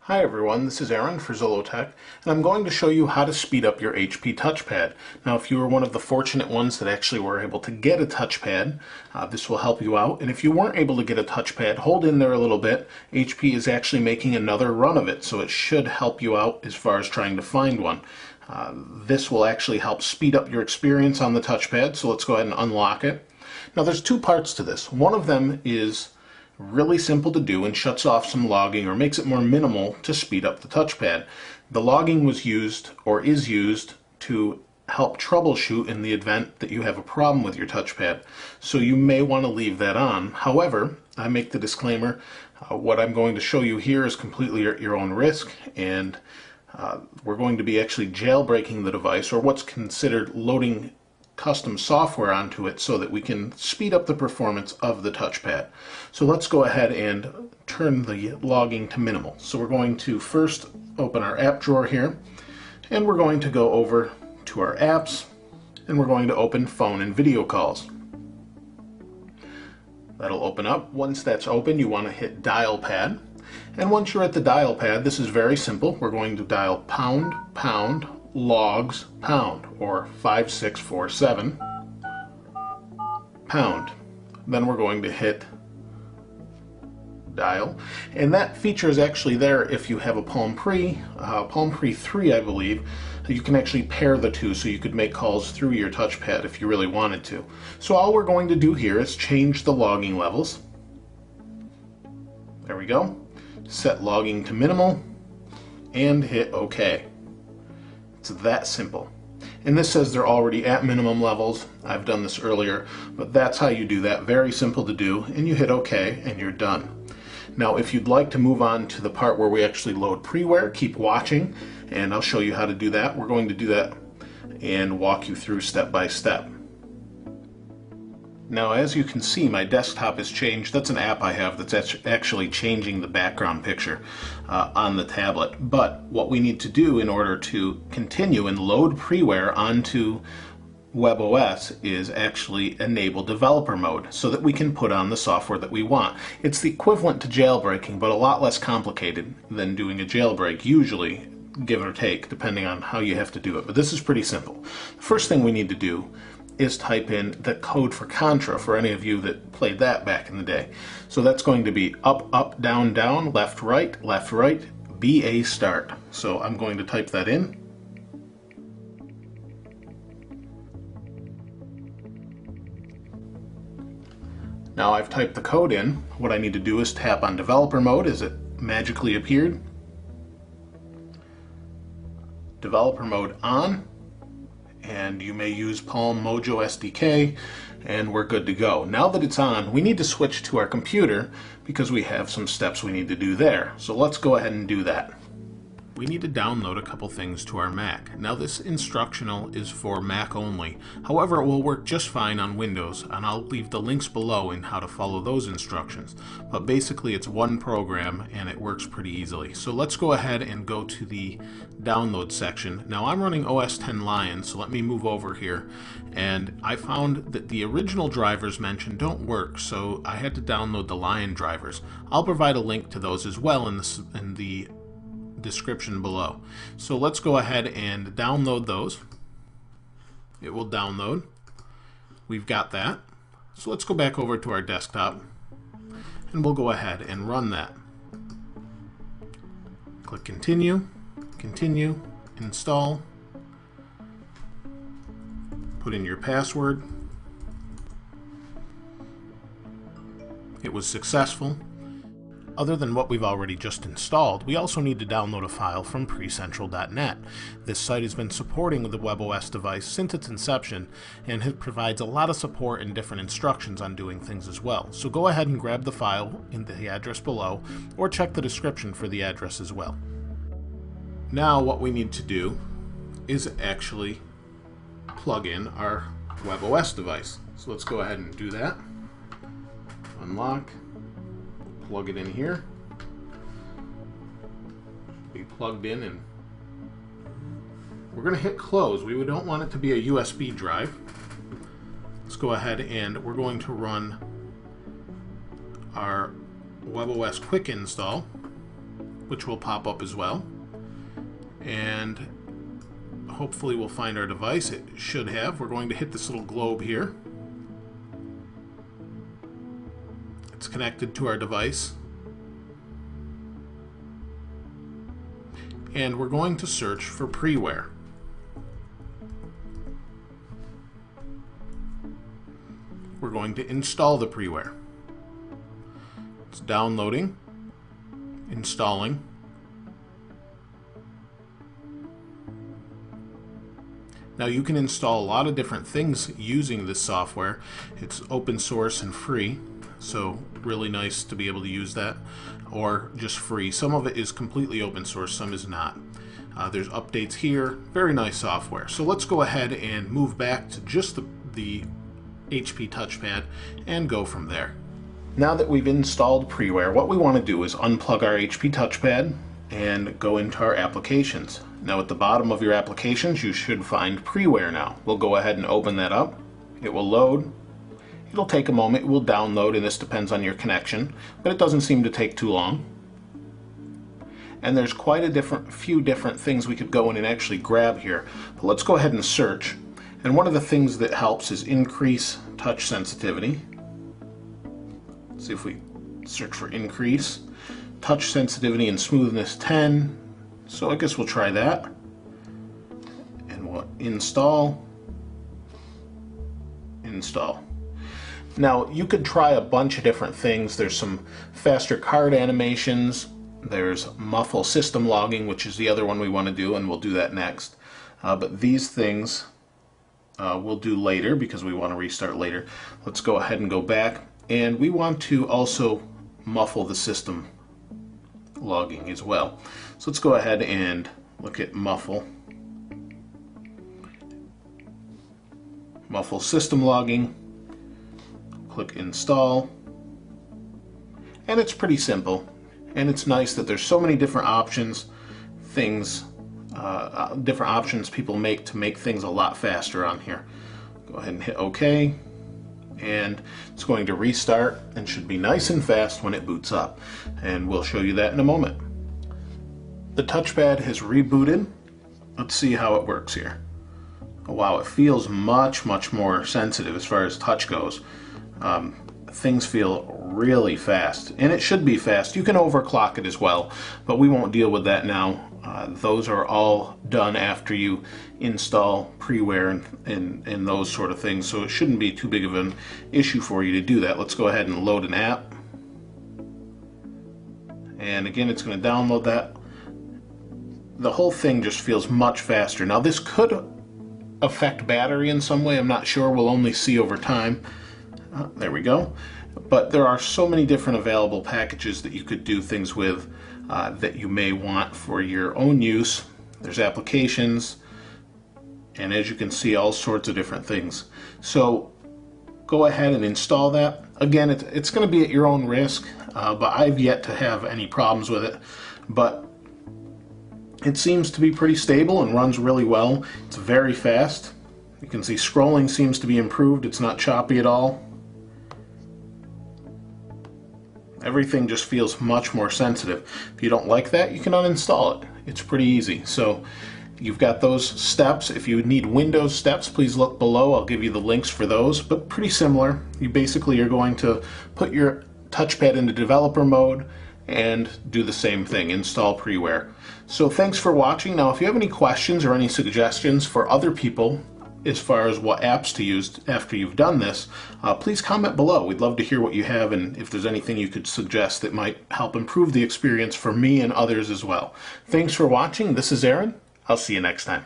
Hi everyone, this is Aaron for Zollotech, and I'm going to show you how to speed up your HP touchpad. Now if you were one of the fortunate ones that actually were able to get a touchpad, this will help you out. And if you weren't able to get a touchpad, hold in there a little bit. HP is actually making another run of it, so it should help you out as far as trying to find one. This will actually help speed up your experience on the touchpad, so let's go ahead and unlock it. Now there's two parts to this. One of them is really simple to do and shuts off some logging or makes it more minimal to speed up the touchpad. The logging was used or is used to help troubleshoot in the event that you have a problem with your touchpad. So you may want to leave that on. However, I make the disclaimer, what I'm going to show you here is completely at your own risk, and we're going to be actually jailbreaking the device, or what's considered loading custom software onto it so that we can speed up the performance of the touchpad. So let's go ahead and turn the logging to minimal. So we're going to first open our app drawer here, and we're going to go over to our apps, and we're going to open phone and video calls. That'll open up. Once that's open, you want to hit dial pad. And once you're at the dial pad, this is very simple. We're going to dial pound, pound, logs, pound, or 5647, pound. Then we're going to hit dial. And that feature is actually there if you have a Palm Pre 3, I believe. You can actually pair the two, so you could make calls through your touchpad if you really wanted to. So all we're going to do here is change the logging levels. There we go. Set logging to minimal and hit OK. It's that simple. And this says they're already at minimum levels. I've done this earlier, but that's how you do that. Very simple to do, and you hit OK and you're done. Now if you'd like to move on to the part where we actually load freeware, keep watching and I'll show you how to do that. We're going to do that and walk you through step by step. Now as you can see, my desktop has changed. That's an app I have that's actually changing the background picture on the tablet. But what we need to do in order to continue and load freeware onto WebOS is actually enable developer mode so that we can put on the software that we want. It's the equivalent to jailbreaking, but a lot less complicated than doing a jailbreak, usually, give or take, depending on how you have to do it. But this is pretty simple. The first thing we need to do is type in the code for Contra for any of you that played that back in the day. So that's going to be up, up, down, down, left, right, BA start. So I'm going to type that in. Now I've typed the code in. What I need to do is tap on developer mode as it magically appeared. Developer mode on. And you may use Palm Mojo SDK, and we're good to go. Now that it's on, we need to switch to our computer because we have some steps we need to do there. So let's go ahead and do that. We need to download a couple things to our Mac. Now this instructional is for Mac only. However, it will work just fine on Windows, and I'll leave the links below in how to follow those instructions. But basically it's one program and it works pretty easily. So let's go ahead and go to the download section. Now I'm running OS X Lion, so let me move over here. And I found that the original drivers mentioned don't work, so I had to download the Lion drivers. I'll provide a link to those as well in the description below. So let's go ahead and download those. It will download. We've got that. So let's go back over to our desktop and we'll go ahead and run that. Click continue, continue, install, put in your password. It was successful. Other than what we've already just installed, we also need to download a file from PreCentral.net. This site has been supporting the WebOS device since its inception, and it provides a lot of support and different instructions on doing things as well. So go ahead and grab the file in the address below, or check the description for the address as well. Now what we need to do is actually plug in our WebOS device. So let's go ahead and do that. Unlock. Plug it in here. Be plugged in, and we're going to hit close. We don't want it to be a USB drive. Let's go ahead and we're going to run our WebOS quick install. which will pop up as well. And hopefully we'll find our device. It should have. We're going to hit this little globe here. It's connected to our device. And we're going to search for Preware. We're going to install the Preware. It's downloading, installing. Now you can install a lot of different things using this software. It's open source and free, so really nice to be able to use that, or just free. Some of it is completely open source, some is not. There's updates here, very nice software. So let's go ahead and move back to just the HP touchpad and go from there. Now that we've installed Preware, what we want to do is unplug our HP touchpad and go into our applications. Now at the bottom of your applications you should find Preware now. We'll go ahead and open that up. It will load. It'll take a moment. It will download, and this depends on your connection, but it doesn't seem to take too long. And there's quite a few different things we could go in and actually grab here. But let's go ahead and search. And one of the things that helps is increase touch sensitivity. Let's see if we search for increase. Touch sensitivity and smoothness 10. So I guess we'll try that. And we'll install. Install. Now you could try a bunch of different things. There's some faster card animations. There's muffle system logging, which is the other one we want to do, and we'll do that next. But these things we'll do later because we want to restart later. Let's go ahead and go back, and we want to also muffle the system logging as well. So let's go ahead and look at muffle. Muffle system logging. Click install. And it's pretty simple. And it's nice that there's so many different options, different options people make to make things a lot faster on here. Go ahead and hit OK. And it's going to restart and should be nice and fast when it boots up. And we'll show you that in a moment. The touchpad has rebooted. Let's see how it works here. Oh, wow, it feels much more sensitive as far as touch goes. Things feel really fast, and it should be fast. You can overclock it as well, but we won't deal with that now. Those are all done after you install Preware and those sort of things, so it shouldn't be too big of an issue for you to do that. Let's go ahead and load an app, and again it's going to download that. The whole thing just feels much faster. Now this could affect battery in some way, I'm not sure. We'll only see over time. There we go. But there are so many different available packages that you could do things with that you may want for your own use. There's applications, and as you can see, all sorts of different things. So go ahead and install that. Again, it's going to be at your own risk, but I've yet to have any problems with it. But it seems to be pretty stable and runs really well. It's very fast. You can see scrolling seems to be improved. It's not choppy at all. Everything just feels much more sensitive. If you don't like that, you can uninstall it. It's pretty easy. So you've got those steps. If you need Windows steps, please look below. I'll give you the links for those, but pretty similar. You basically are going to put your touchpad into developer mode and do the same thing, install Preware. So thanks for watching. Now if you have any questions or any suggestions for other people as far as what apps to use after you've done this, please comment below. We'd love to hear what you have, and if there's anything you could suggest that might help improve the experience for me and others as well. Thanks for watching. This is Aaron. I'll see you next time.